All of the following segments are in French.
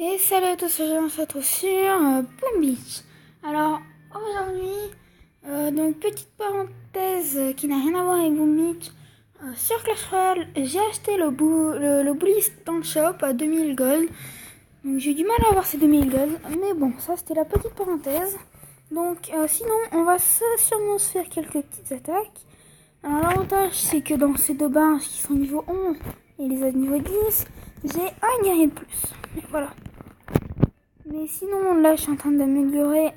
Et salut à tous, je me retrouve sur Boom Beach. Alors aujourd'hui, donc petite parenthèse qui n'a rien à voir avec Boom Beach. Sur Clash Royale, j'ai acheté le Bully dans le shop à 2000 gold. Donc j'ai eu du mal à avoir ces 2000 gold, mais bon, ça c'était la petite parenthèse. Donc sinon, on va sûrement se faire quelques petites attaques. Alors l'avantage c'est que dans ces deux barges qui sont niveau 11 et les autres niveau 10, j'ai un guerrier de plus. Mais voilà. Mais sinon là je suis en train d'améliorer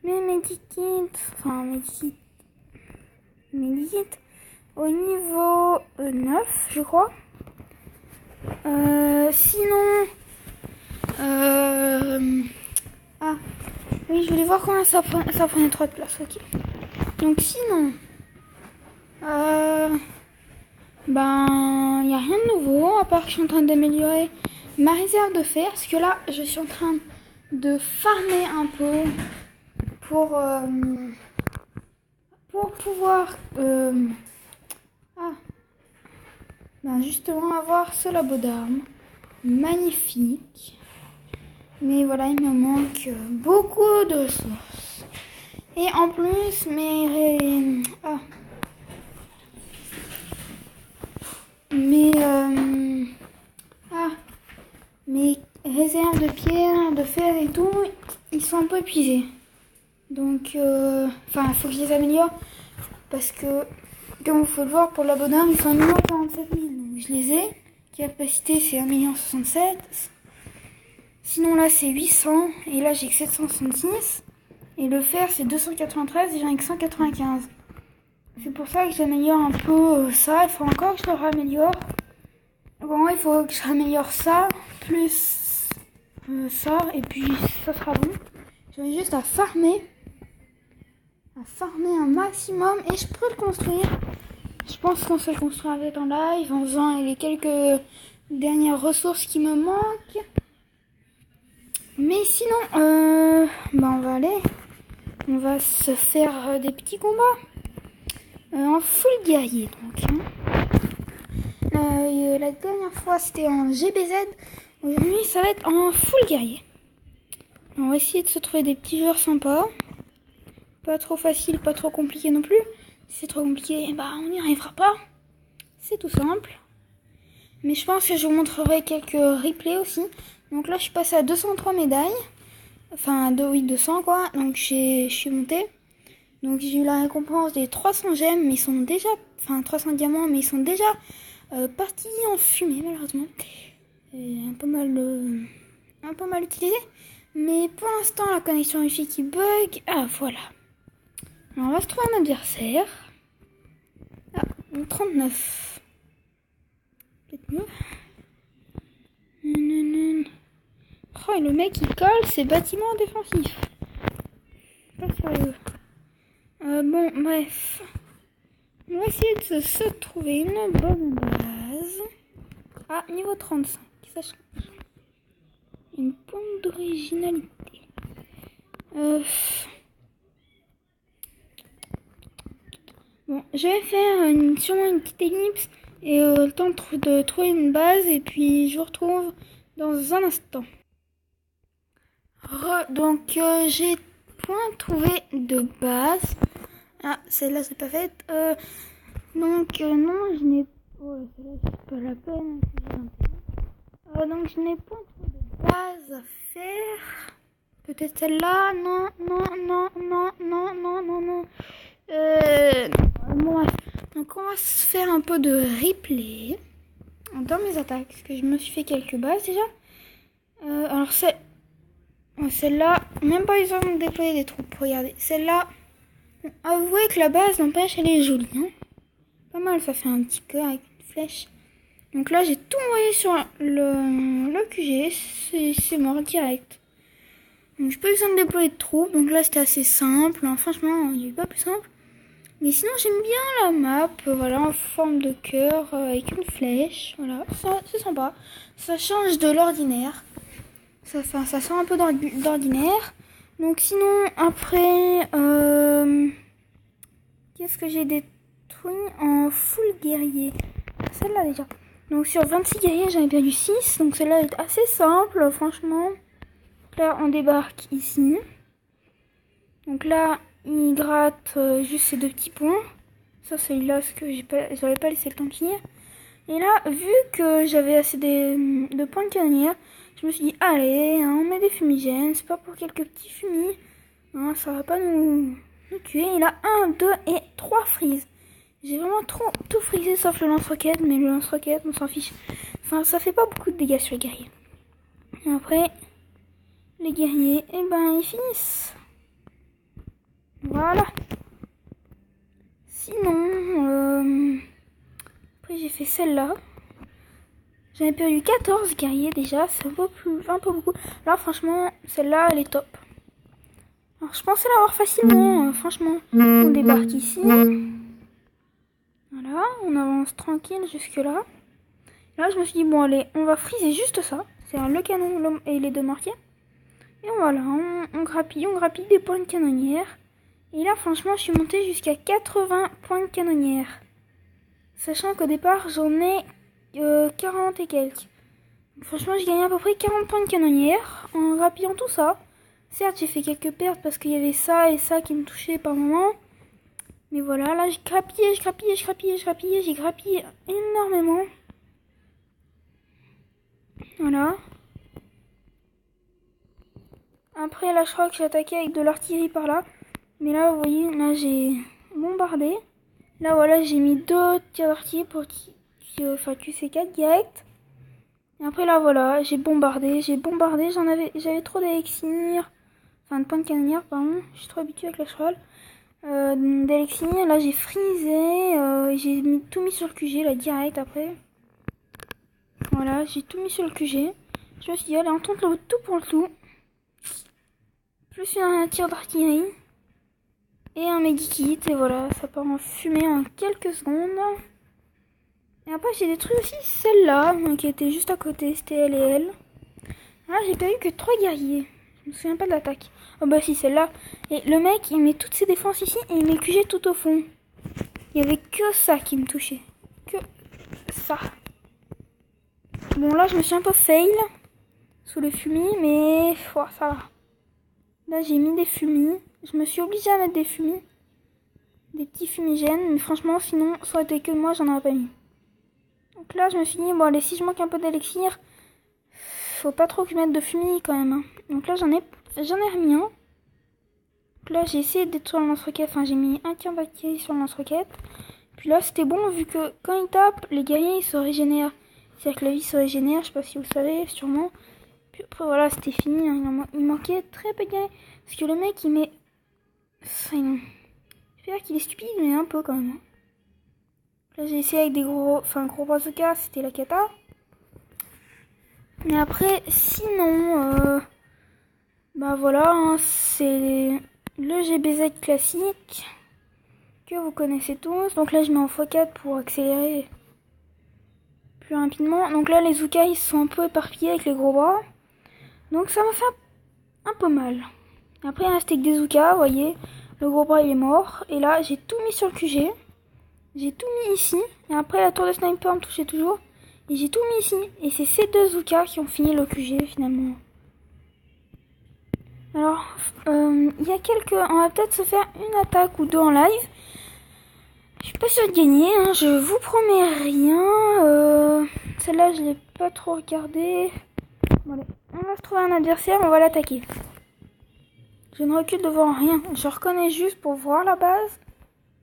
mes medikits, au niveau 9 je crois. Sinon ah oui, je voulais voir combien ça prenait 3 de place, ok. Donc sinon ben, il n'y a rien de nouveau, à part que je suis en train d'améliorer ma réserve de fer, parce que là, je suis en train de farmer un peu pour pouvoir justement avoir ce labo d'armes magnifique. Mais voilà, il me manque beaucoup de ressources. Et en plus, mes réserves de pierre, de fer et tout, ils sont un peu épuisés. Donc, il faut que je les améliore. Parce que, comme vous pouvez le voir, pour la bonne arme, ils sont à 1 47 000. Donc, je les ai. Capacité, c'est 1 67 000. Sinon, là, c'est 800. Et là, j'ai que 766. Et le fer, c'est 293. Et j'en ai que 195. C'est pour ça que j'améliore un peu ça. Il faut encore que je le raméliore. Bon, il faut que je raméliore ça, plus ça, et puis ça sera bon. J'aurai juste à farmer un maximum, et je peux le construire. Je pense qu'on se le construire avec en live, en faisant les quelques dernières ressources qui me manquent. Mais sinon, on va se faire des petits combats en full guerrier, donc. La dernière fois c'était en GBZ, aujourd'hui ça va être en full guerrier. On va essayer de se trouver des petits joueurs sympas, pas trop facile, pas trop compliqué non plus. Si c'est trop compliqué, on n'y arrivera pas, c'est tout simple. Mais je pense que je vous montrerai quelques replays aussi. Donc là je suis passée à 203 médailles, 200 quoi, donc je suis montée. Donc j'ai eu la récompense des 300 gemmes, mais ils sont déjà, 300 diamants, mais ils sont déjà partie en fumée malheureusement, un peu mal utilisé, mais pour l'instant la connexion Wi-Fi qui bug. Voilà, alors on va se trouver un adversaire. 39, peut-être mieux. Oh, et le mec il colle ses bâtiments défensifs, pas sérieux. Bon bref, on va essayer de se trouver une bonne base. Niveau 35, ça change. Une pointe d'originalité. Bon, je vais faire sûrement une petite ellipse et le temps de trouver une base, et puis je vous retrouve dans un instant. Donc j'ai point trouvé de base. Celle-là c'est pas faite. Donc non, je n'ai celle-là c'est pas la peine. Donc je n'ai pas trouvé de base à faire. Peut-être celle-là. Non. Bon, bref. Donc on va se faire un peu de replay dans mes attaques, parce que je me suis fait quelques bases déjà. Alors celle-là, même pas besoin de déployer des troupes. Regardez, celle-là, avouez que la base n'empêche, elle est jolie. Hein, pas mal, ça fait un petit cœur avec une flèche. Donc là, j'ai tout envoyé sur le QG, c'est mort direct. Donc j'ai pas besoin de déployer de troupes, donc là c'était assez simple. Franchement, il n'y a pas plus simple. Mais sinon, j'aime bien la map, voilà, en forme de cœur, avec une flèche. Voilà, ça c'est sympa. Ça change de l'ordinaire. Ça sort un peu d'ordinaire. Donc sinon, après, qu'est-ce que j'ai détruit en full guerrier? Celle-là déjà. Donc sur 26 guerriers, j'en ai perdu 6. Donc celle-là est assez simple, franchement. Là, on débarque ici. Donc là, il gratte juste ces 2 petits points. Ça, c'est là ce que j'avais pas laissé le temps de finir. Et là, vu que j'avais assez de points de canonnière, je me suis dit, allez, hein, on met des fumigènes. C'est pas pour quelques petits fumis. Hein, ça va pas nous tuer. Il a 1, 2 et 3 frises. J'ai vraiment tout frisé sauf le lance-roquette. Mais le lance-roquette, on s'en fiche. Enfin, ça fait pas beaucoup de dégâts sur les guerriers. Et après, les guerriers, eh ben, ils finissent. Voilà. Sinon, après j'ai fait celle-là. J'en ai perdu 14 guerriers déjà, c'est un peu beaucoup. Là franchement, celle-là elle est top. Alors je pensais l'avoir facilement, franchement. On débarque ici. Voilà, on avance tranquille jusque là. Là je me suis dit bon allez, on va friser juste ça. C'est le canon et les 2 mortiers. Et voilà, on grappille des points de canonnière. Et là, franchement, je suis montée jusqu'à 80 points de canonnière. Sachant qu'au départ, j'en ai 40 et quelques. Donc, franchement, j'ai gagné à peu près 40 points de canonnière en grappillant tout ça. Certes, j'ai fait quelques pertes parce qu'il y avait ça et ça qui me touchaient par moment. Mais voilà, là, j'ai grappillé énormément. Voilà. Après, là, je crois que j'ai attaqué avec de l'artillerie par là. Mais là, vous voyez, là, j'ai bombardé. Là, voilà, j'ai mis 2 tirs d'artillerie pour tuer ces 4 direct. Et après, là, voilà, j'ai bombardé. J'avais trop d'élixir. Enfin, de points de canonnière, pardon. Je suis trop habituée avec la cheval. D'élixir. Là, j'ai frisé. J'ai tout mis sur le QG, là, direct après. Voilà, j'ai tout mis sur le QG. Je me suis dit, allez, on tente le tout pour le tout. Plus un tir d'artillerie. Et un medikit, et voilà, ça part en fumée en quelques secondes. Et après, j'ai détruit aussi celle-là, qui était juste à côté, c'était elle et elle. Là, j'ai pas eu que 3 guerriers. Je me souviens pas de l'attaque. Oh bah si, celle-là. Et le mec, il met toutes ses défenses ici et il met QG tout au fond. Il y avait que ça qui me touchait. Que ça. Bon, là, je me suis un peu fail sous les fumis, mais oh, ça va. Là, j'ai mis des fumis. Je me suis obligée à mettre des fumis. Des petits fumigènes. Mais franchement, sinon, ça aurait été que moi, j'en aurais pas mis. Donc là, je me suis dit, bon, allez, si je manque un peu d'élixir, faut pas trop que je mette de fumis quand même. Hein. Donc là, j'en ai remis un. Donc là, j'ai essayé de détruire le lance-roquette. Enfin, j'ai mis un tir d'artillerie sur le lance-roquette. Puis là, c'était bon, vu que quand il tape, les guerriers, ils se régénèrent. C'est-à-dire que la vie se régénère, je sais pas si vous le savez, sûrement. Puis après, voilà, c'était fini. Hein. Il manquait très peu de guerriers. Parce que le mec, il met... Enfin, je peux dire qu'il est stupide, mais un peu quand même. Hein. Là, j'ai essayé avec des gros bazooka, c'était la cata. Mais après, sinon, bah voilà, hein, c'est le GBZ classique que vous connaissez tous. Donc là, je mets en x4 pour accélérer plus rapidement. Donc là, les Zouka, ils sont un peu éparpillés avec les gros bras. Donc ça m'a fait un peu mal. Après, il restait que des Zouka, vous voyez. Le gros bras, il est mort. Et là, j'ai tout mis sur le QG. J'ai tout mis ici. Et après, la tour de sniper me touchait toujours. Et j'ai tout mis ici. Et c'est ces 2 Zouka qui ont fini le QG finalement. Alors, il y a quelques... On va peut-être se faire une attaque ou 2 en live. Je suis pas sûre de gagner. Hein. Je vous promets rien. Celle-là, je l'ai pas trop regardée. Bon, allez. On va se trouver un adversaire. On va l'attaquer. Je ne recule devant rien. Je reconnais juste pour voir la base.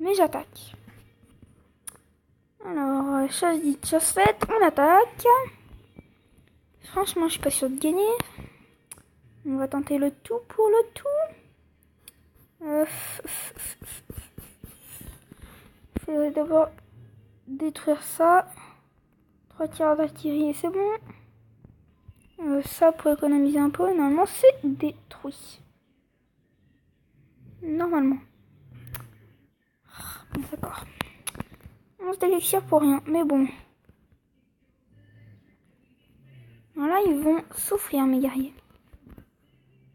Mais j'attaque. Alors, chose dite, chose faite, on attaque. Franchement, je suis pas sûre de gagner. On va tenter le tout pour le tout. Faudrait d'abord détruire ça. 3 tirs d'artillerie et c'est bon. Ça pour économiser un peu. Normalement, c'est détruit. Normalement. Bon, d'accord. 11 d'élixir pour rien, mais bon. Alors là, ils vont souffrir, mes guerriers.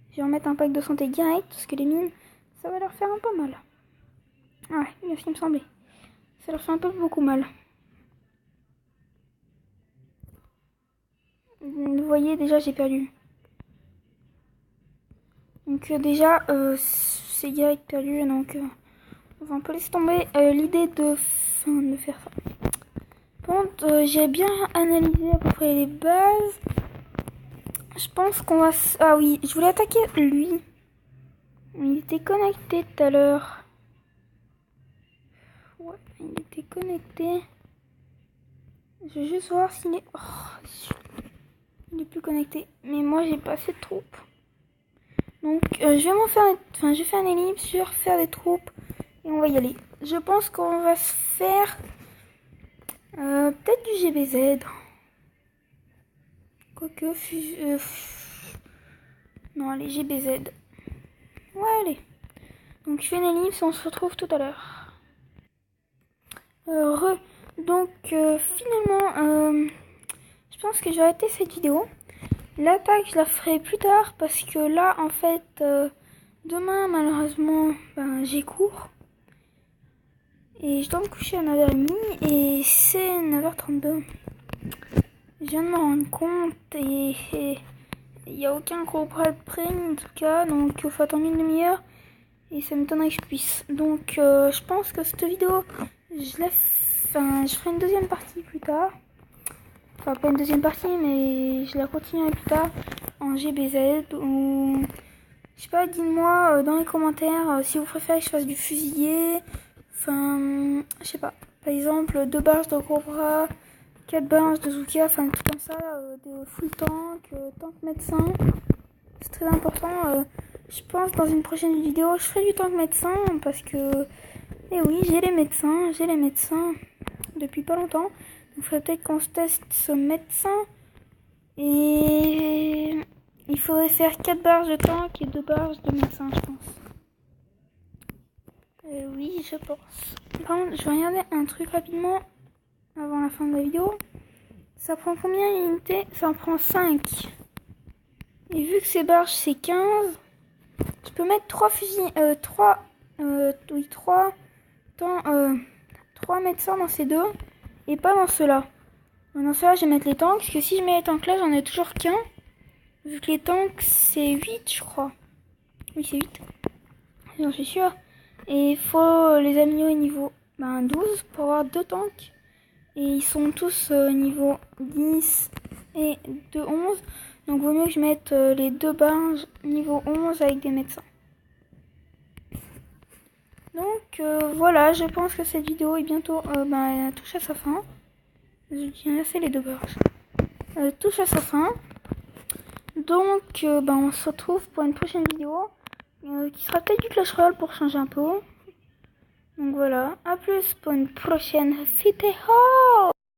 Je vais remettre un pack de santé direct, parce que les mines, ça va leur faire un peu mal. Ouais, bien ce qui me semblait. Ça leur fait un peu beaucoup mal. Vous voyez, déjà j'ai perdu. Donc déjà, c'est direct perdu, donc on va un peu laisser tomber l'idée de faire ça. Par contre, j'ai bien analysé à peu près les bases. Je pense qu'on va... Ah oui, je voulais attaquer lui. Il était connecté tout à l'heure. Ouais, il était connecté. Je vais juste voir s'il est... Oh, il n'est plus connecté. Mais moi, j'ai pas assez de troupes. Donc, je vais m'en faire... Enfin, je vais faire une ellipse sur faire des troupes. Et on va y aller. Je pense qu'on va se faire... peut-être du GBZ. Quoique... non, allez, GBZ. Ouais, allez. Donc, je fais une ellipse, on se retrouve tout à l'heure. Donc, finalement, je pense que je vais arrêter cette vidéo. L'attaque, je la ferai plus tard parce que là, en fait, demain, malheureusement, j'ai cours. Et je dois me coucher à 9h30 et c'est 9h32. Je viens de me rendre compte et il n'y a aucun gros bras de près en tout cas, donc il faut attendre une demi-heure et ça m'étonnerait que je puisse. Donc je pense que cette vidéo, je ferai une deuxième partie plus tard. Enfin pas une deuxième partie mais je la continuerai plus tard en GBZ ou... Je sais pas, dites-moi dans les commentaires si vous préférez que je fasse du fusilier. Enfin, je sais pas. Par exemple, 2 barges de gros bras, 4 barges de Zuka, enfin tout comme ça, de full tank, tank médecin. C'est très important. Je pense dans une prochaine vidéo, je ferai du tank médecin parce que, eh oui, j'ai les médecins depuis pas longtemps. Donc il faudrait peut-être qu'on se teste ce médecin. Et il faudrait faire 4 barges de tank et 2 barges de médecin, je pense. Oui, je pense. Par contre, je vais regarder un truc rapidement avant la fin de la vidéo. Ça prend combien d'unités? Ça en prend 5. Et vu que ces barges c'est 15, je peux mettre 3 fusils, 3 médecins dans ces deux et pas dans ceux-là. Dans ceux-là, je vais mettre les tanks parce que si je mets les tanks là, j'en ai toujours qu'un. Vu que les tanks c'est 8, je crois. Oui, c'est 8. J'en suis sûre. Et il faut les améliorer niveau 12 pour avoir 2 tanks. Et ils sont tous niveau 10 et de 11. Donc vaut mieux que je mette les 2 barges niveau 11 avec des médecins. Donc voilà, je pense que cette vidéo est bientôt touche à sa fin. Je tiens assez les 2 barges. Touche à sa fin. Donc on se retrouve pour une prochaine vidéo. Qui sera peut-être du Clash Royale pour changer un peu. Donc voilà, à plus pour une prochaine vidéo.